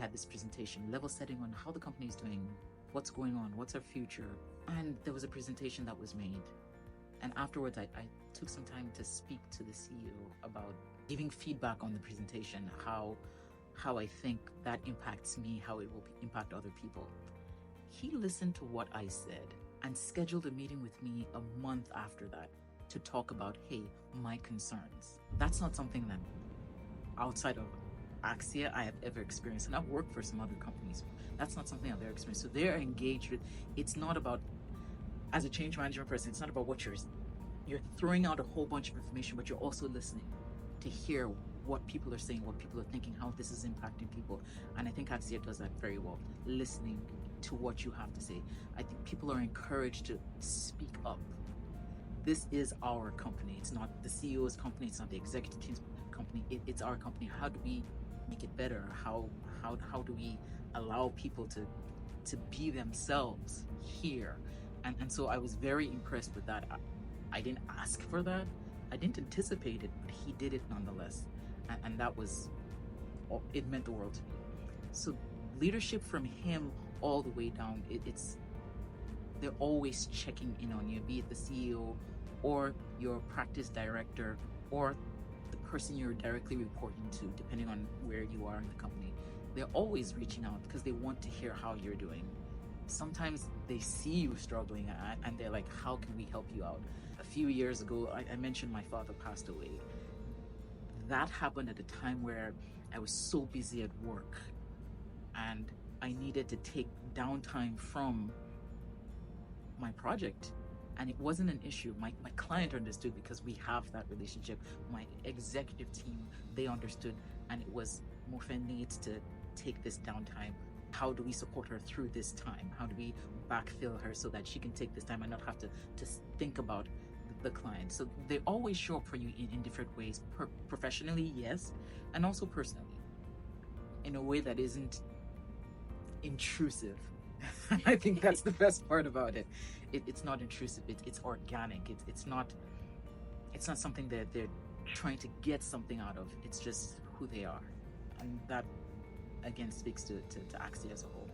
had this presentation, level setting on how the company is doing, what's going on, what's our future. And there was a presentation that was made. And afterwards, I took some time to speak to the CEO about giving feedback on the presentation, how I think that impacts me, how it will impact other people. He listened to what I said and scheduled a meeting with me a month after that to talk about, hey, my concerns. That's not something that outside of AXIA I have ever experienced, and I've worked for some other companies. That's not something I've ever experienced. So they're engaged with, it's not about, as a change management person, it's not about what you're throwing out a whole bunch of information, but you're also listening to hear what people are saying, what people are thinking, how this is impacting people. And I think AXIA does that very well, listening to what you have to say. I think people are encouraged to speak up. This is our company. It's not the CEO's company. It's not the executive team's company. It's our company. How do we make it better? How do we allow people to be themselves here? And so I was very impressed with that. I didn't ask for that. I didn't anticipate it, but he did it nonetheless. And that was, it meant the world to me. So leadership from him all the way down, they're always checking in on you, be it the CEO or your practice director or the person you're directly reporting to, depending on where you are in the company. They're always reaching out because they want to hear how you're doing. Sometimes they see you struggling and they're like, how can we help you out? A few years ago, I mentioned my father passed away. That happened at a time where I was so busy at work and I needed to take downtime from my project. And it wasn't an issue. My client understood because we have that relationship. My executive team, they understood. And it was, Mofe needs to take this downtime. How do we support her through this time? How do we backfill her so that she can take this time and not have to think about the client? So they always show up for you in different ways. Professionally, yes, and also personally, in a way that isn't intrusive. I think that's the best part about it. It's not intrusive. It's organic. It's not something that they're trying to get something out of. It's just who they are, and that again speaks to AXIA as a whole.